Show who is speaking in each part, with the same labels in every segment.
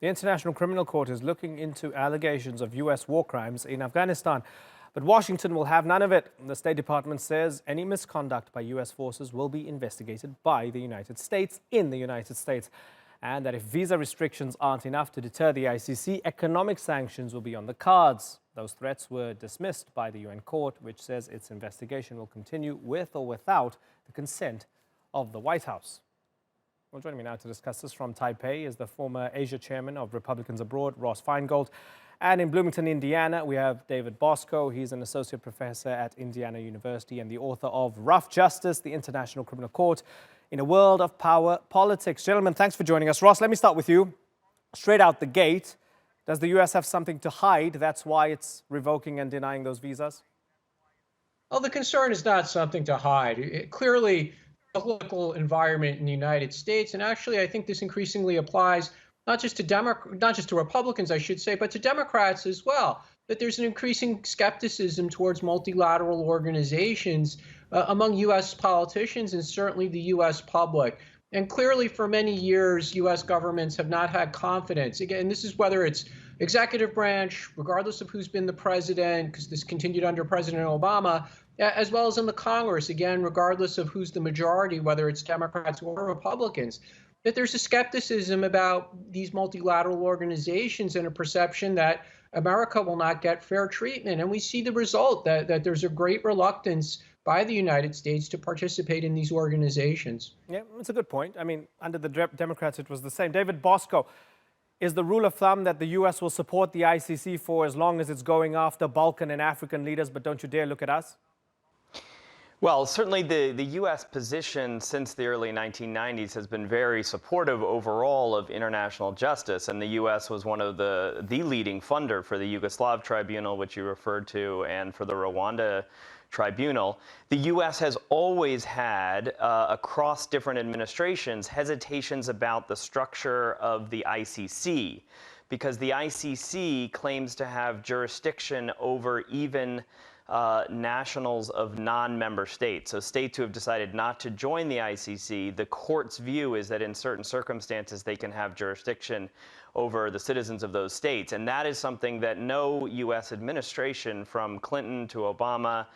Speaker 1: The International Criminal Court is looking into allegations of U.S. war crimes in Afghanistan. But Washington will have none of it. The State Department says any misconduct by U.S. forces will be investigated by the United States in the United States. And that if visa restrictions aren't enough to deter the ICC, economic sanctions will be on the cards. Those threats were dismissed by the UN court, which says its investigation will continue with or without the consent of the White House. Well, joining me now to discuss this from Taipei is the former Asia chairman of Republicans Abroad, Ross Feingold. And in Bloomington, Indiana, we have David Bosco. He's an associate professor at Indiana University and the author of Rough Justice, the International Criminal Court in a World of Power Politics. Gentlemen, thanks for joining us. Ross, let me start with you. Straight out the gate, does the U.S. have something to hide? That's why it's revoking and denying those visas?
Speaker 2: Well, the concern is not something to hide. Clearly, the political environment in the United States, and actually I think this increasingly applies not just to Republicans, I should say, but to Democrats as well, that there's an increasing skepticism towards multilateral organizations among U.S. politicians and certainly the U.S. public. And clearly for many years, U.S. governments have not had confidence. Again, this is whether it's executive branch, regardless of who's been the president, because this continued under President Obama, as well as in the Congress, again, regardless of who's the majority, whether it's Democrats or Republicans, that there's a skepticism about these multilateral organizations and a perception that America will not get fair treatment. And we see the result that there's a great reluctance by the United States to participate in these organizations.
Speaker 1: Yeah, that's a good point. I mean, under the Democrats, it was the same. David Bosco, is the rule of thumb that the U.S. will support the ICC for as long as it's going after Balkan and African leaders, but don't you dare look at us?
Speaker 3: Well, certainly the U.S. position since the early 1990s has been very supportive overall of international justice, and the U.S. was one of the leading funder for the Yugoslav Tribunal, which you referred to, and for the Rwanda Tribunal. The U.S. has always had, across different administrations, hesitations about the structure of the ICC, because the ICC claims to have jurisdiction over even nationals of non-member states. So states who have decided not to join the ICC, the court's view is that in certain circumstances they can have jurisdiction over the citizens of those states. And that is something that no U.S. administration, from Clinton to Obama,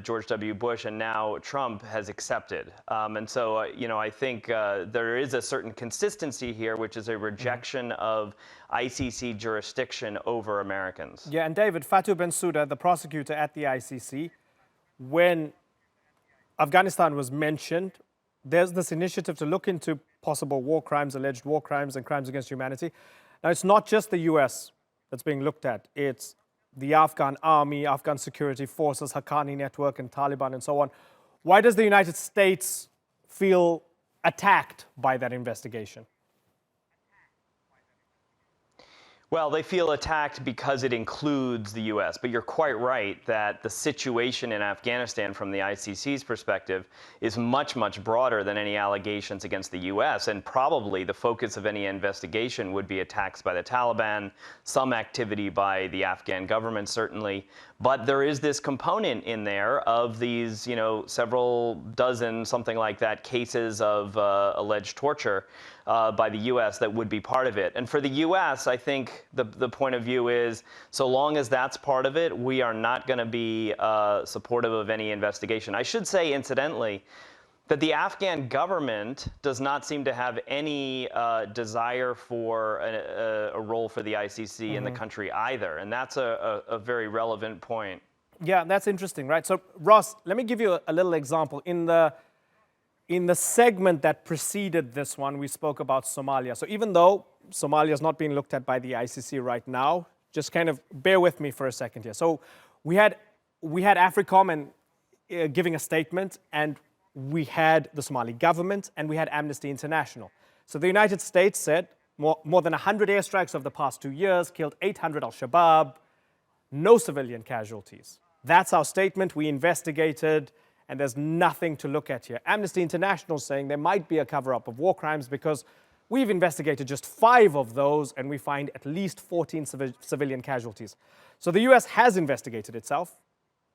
Speaker 3: George W. Bush, and now Trump, has accepted. And so, I think there is a certain consistency here, which is a rejection of ICC jurisdiction over Americans.
Speaker 1: Yeah, and David, Fatou Bensouda, the prosecutor at the ICC, when Afghanistan was mentioned, there's this initiative to look into possible war crimes, alleged war crimes and crimes against humanity. Now, it's not just the U.S. that's being looked at. It's the Afghan army, Afghan security forces, Haqqani network, and Taliban, and so on. Why does the United States feel attacked by that investigation?
Speaker 3: Well, they feel attacked because it includes the U.S., but you're quite right that the situation in Afghanistan from the ICC's perspective is much, much broader than any allegations against the U.S., and probably the focus of any investigation would be attacks by the Taliban, some activity by the Afghan government, certainly. But there is this component in there of these, several dozen, something like that, cases of alleged torture by the U.S. that would be part of it. And for the U.S., I think the point of view is, so long as that's part of it, we are not going to be supportive of any investigation. I should say, incidentally, that the Afghan government does not seem to have any desire for a role for the ICC in the country either. And that's a very relevant point.
Speaker 1: Yeah, that's interesting, right? So, Ross, let me give you a little example. In the segment that preceded this one, we spoke about Somalia. So even though Somalia is not being looked at by the ICC right now, just kind of bear with me for a second here. So we had AFRICOM giving a statement, and we had the Somali government, and we had Amnesty International. So the United States said more than 100 airstrikes over the past 2 years, killed 800 al-Shabaab, no civilian casualties. That's our statement. We investigated, and there's nothing to look at here. Amnesty International saying there might be a cover-up of war crimes because we've investigated just 5 of those, and we find at least 14 civilian casualties. So the U.S. has investigated itself,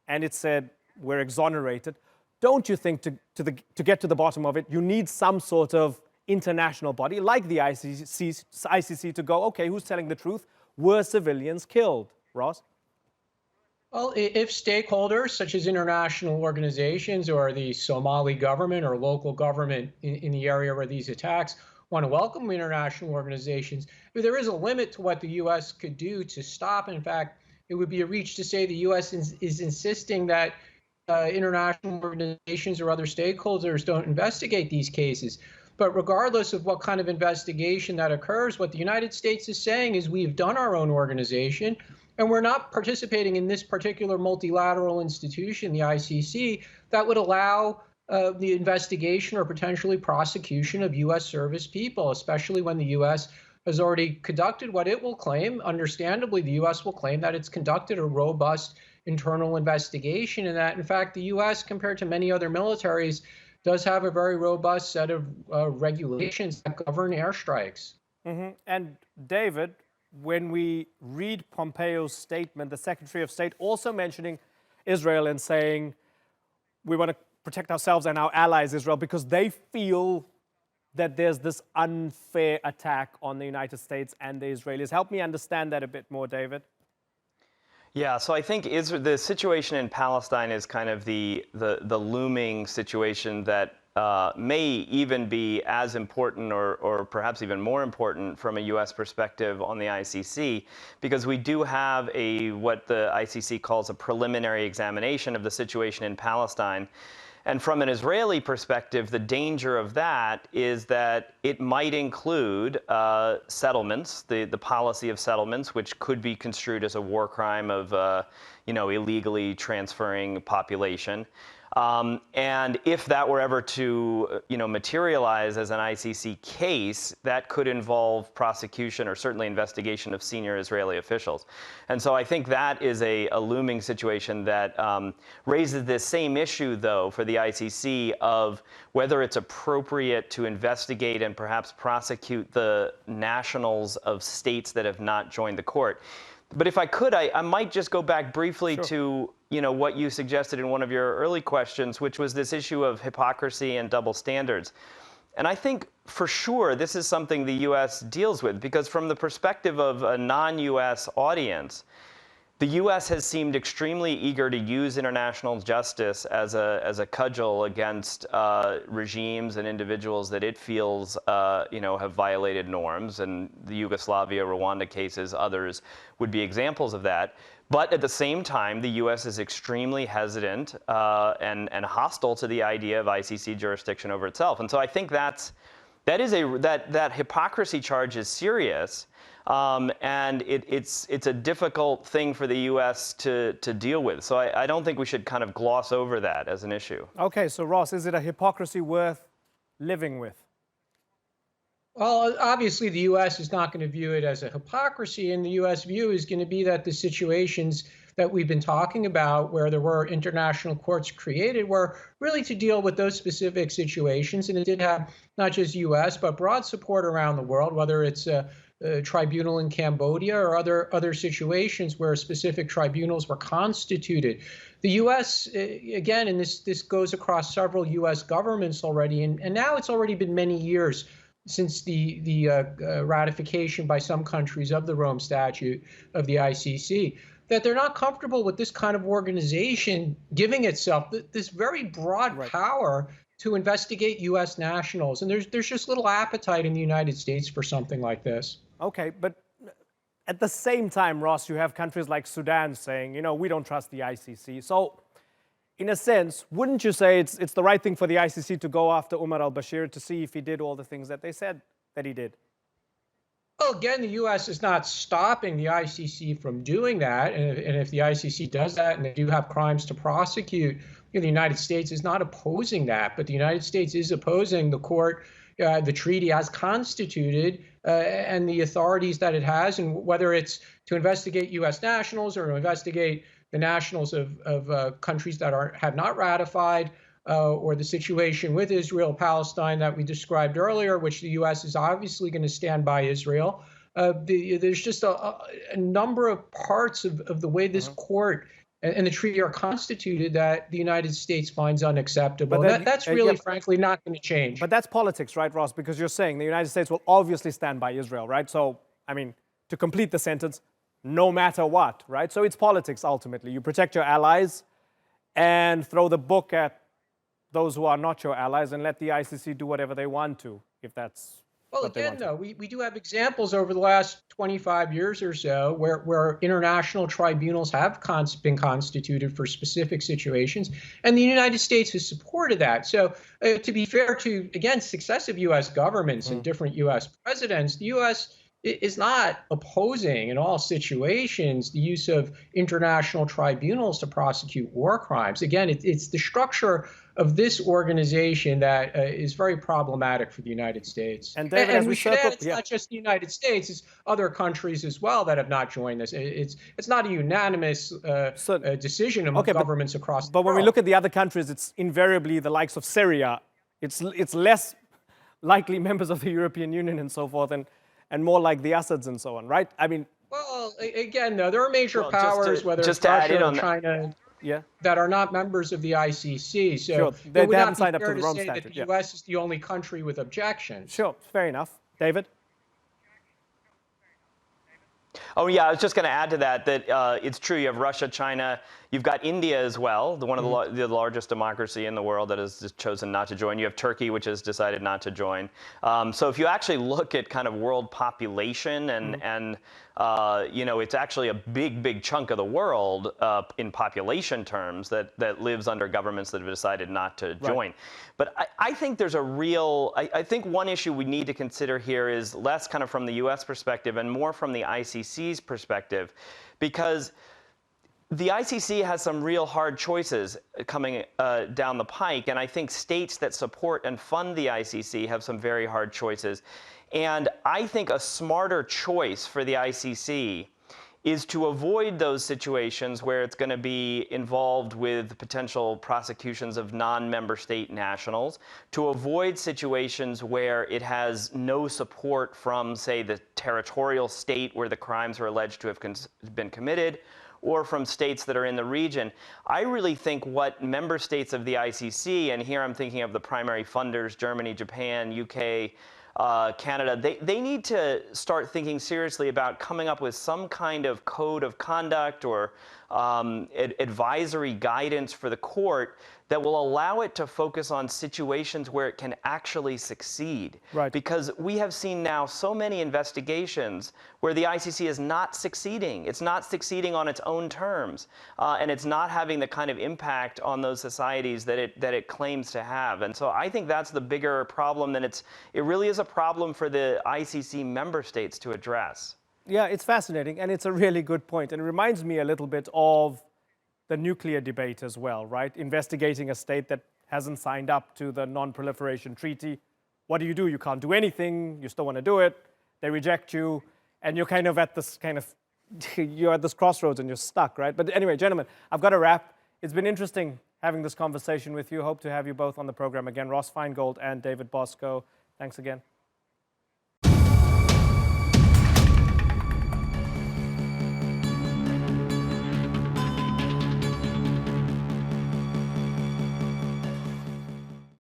Speaker 1: and it said we're exonerated. Don't you think to get to the bottom of it, you need some sort of international body like the ICC to go, okay, who's telling the truth? Were civilians killed? Ross?
Speaker 2: Well, if stakeholders such as international organizations or the Somali government or local government in the area where these attacks want to welcome international organizations, there is a limit to what the U.S. could do to stop. In fact, it would be a reach to say the U.S. is insisting that international organizations or other stakeholders don't investigate these cases. But regardless of what kind of investigation that occurs, what the United States is saying is we've done our own organization, and we're not participating in this particular multilateral institution, the ICC, that would allow the investigation or potentially prosecution of U.S. service people, especially when the U.S. has already conducted what it will claim. Understandably, the U.S. will claim that it's conducted a robust internal investigation, and that, in fact, the U.S., compared to many other militaries, does have a very robust set of regulations that govern airstrikes.
Speaker 1: Mm-hmm. And David, when we read Pompeo's statement, the Secretary of State also mentioning Israel and saying we want to protect ourselves and our allies, Israel, because they feel that there's this unfair attack on the United States and the Israelis. Help me understand that a bit more, David.
Speaker 3: Yeah, so I think the situation in Palestine is kind of the looming situation that may even be as important or perhaps even more important from a U.S. perspective on the ICC, because we do have what the ICC calls a preliminary examination of the situation in Palestine. And from an Israeli perspective, the danger of that is that it might include settlements, the policy of settlements, which could be construed as a war crime of, illegally transferring population. And if that were ever to, materialize as an ICC case, that could involve prosecution or certainly investigation of senior Israeli officials. And so I think that is a looming situation that raises this same issue, though, for the ICC of whether it's appropriate to investigate and perhaps prosecute the nationals of states that have not joined the court. But if I could, I might just go back briefly to what you suggested in one of your early questions, which was this issue of hypocrisy and double standards. And I think for sure this is something the U.S. deals with, because from the perspective of a non-U.S. audience, the U.S. has seemed extremely eager to use international justice as a cudgel against regimes and individuals that it feels have violated norms. And the Yugoslavia, Rwanda cases, others would be examples of that. But at the same time, the U.S. is extremely hesitant and hostile to the idea of ICC jurisdiction over itself. And so I think that hypocrisy charge is serious. And it's a difficult thing for the U.S. to deal with. So I don't think we should kind of gloss over that as an issue.
Speaker 1: Okay, so Ross, is it a hypocrisy worth living with?
Speaker 2: Well, obviously, the U.S. is not going to view it as a hypocrisy, and the U.S. view is going to be that the situations that we've been talking about, where there were international courts created, were really to deal with those specific situations. And it did have not just U.S., but broad support around the world, whether it's a tribunal in Cambodia or other situations where specific tribunals were constituted. The U.S., again, and this goes across several U.S. governments already, and now it's already been many years since the ratification by some countries of the Rome Statute of the ICC, that they're not comfortable with this kind of organization giving itself this very broad power to investigate U.S. nationals. And there's just little appetite in the United States for something like this.
Speaker 1: Okay, but at the same time, Ross, you have countries like Sudan saying, we don't trust the ICC. So in a sense, wouldn't you say it's the right thing for the ICC to go after Umar al-Bashir to see if he did all the things that they said that he did?
Speaker 2: Well, again, the U.S. is not stopping the ICC from doing that. And if the ICC does that and they do have crimes to prosecute, the United States is not opposing that. But the United States is opposing the court, the treaty as constituted, and the authorities that it has, and whether it's to investigate U.S. nationals or to investigate the nationals of countries that have not ratified, or the situation with Israel, Palestine that we described earlier, which the U.S. is obviously going to stand by Israel. There's just a number of parts of the way this court and the treaty are constituted that the United States finds unacceptable.
Speaker 1: But
Speaker 2: And that's really, frankly, not going to change.
Speaker 1: But that's politics, right, Ross? Because you're saying the United States will obviously stand by Israel, right? So, I mean, to complete the sentence, no matter what, right? So it's politics ultimately. You protect your allies and throw the book at those who are not your allies and let the ICC do whatever they want to, if that's
Speaker 2: Well,
Speaker 1: what they
Speaker 2: again,
Speaker 1: want to.
Speaker 2: though, we do have examples over the last 25 years or so where international tribunals have been constituted for specific situations, and the United States has supported that. So to be fair to, again, successive U.S. governments and different U.S. presidents, the U.S. is not opposing in all situations the use of international tribunals to prosecute war crimes. Again, it's the structure of this organization that is very problematic for the United States.
Speaker 1: And David, as
Speaker 2: we
Speaker 1: we
Speaker 2: should
Speaker 1: circle,
Speaker 2: add, it's not just the United States; it's other countries as well that have not joined this. It's not a unanimous decision among governments across the world.
Speaker 1: But when we look at the other countries, it's invariably the likes of Syria. It's less likely members of the European Union and so forth, and more like the Assads and so on, right? I mean,
Speaker 2: well, again, though, there are major powers, whether
Speaker 3: just
Speaker 2: it's
Speaker 3: to add
Speaker 2: Russia
Speaker 3: in
Speaker 2: or
Speaker 3: on
Speaker 2: China,
Speaker 1: yeah,
Speaker 2: that are not members of the ICC. So
Speaker 1: sure.
Speaker 2: it
Speaker 1: They
Speaker 2: would
Speaker 1: haven't
Speaker 2: not
Speaker 1: signed
Speaker 2: be
Speaker 1: up to
Speaker 2: fair
Speaker 1: the
Speaker 2: to
Speaker 1: Rome
Speaker 2: say that
Speaker 1: Statute,
Speaker 2: the
Speaker 1: yeah.
Speaker 2: U.S. is the only country with objections.
Speaker 1: Sure, fair enough. David?
Speaker 3: Oh, yeah, I was just going to add to that it's true. You have Russia, China. You've got India as well, one of the largest democracy in the world that has just chosen not to join. You have Turkey, which has decided not to join. So if you actually look at kind of world population and it's actually a big chunk of the world in population terms that lives under governments that have decided not to join. But I think there's I think one issue we need to consider here is less kind of from the U.S. perspective and more from the ICC's perspective, because the ICC has some real hard choices coming down the pike, and I think states that support and fund the ICC have some very hard choices. And I think a smarter choice for the ICC is to avoid those situations where it's going to be involved with potential prosecutions of non-member state nationals, to avoid situations where it has no support from, say, the territorial state where the crimes are alleged to have been committed, or from states that are in the region. I really think what member states of the ICC, and here I'm thinking of the primary funders, Germany, Japan, UK, Canada, they need to start thinking seriously about coming up with some kind of code of conduct or advisory guidance for the court that will allow it to focus on situations where it can actually succeed.
Speaker 1: Right.
Speaker 3: Because we have seen now so many investigations where the ICC is not succeeding. It's not succeeding on its own terms, and it's not having the kind of impact on those societies that it claims to have. And so I think that's the bigger problem, and it really is a problem for the ICC member states to address.
Speaker 1: Yeah, it's fascinating, and it's a really good point. And it reminds me a little bit of the nuclear debate as well, right? Investigating a state that hasn't signed up to the non-proliferation treaty. What do? You can't do anything. You still want to do it. They reject you, and you're kind of at this you're at this crossroads and you're stuck, right? But anyway, gentlemen, I've got to wrap. It's been interesting having this conversation with you. Hope to have you both on the program again. Ross Feingold and David Bosco. Thanks again.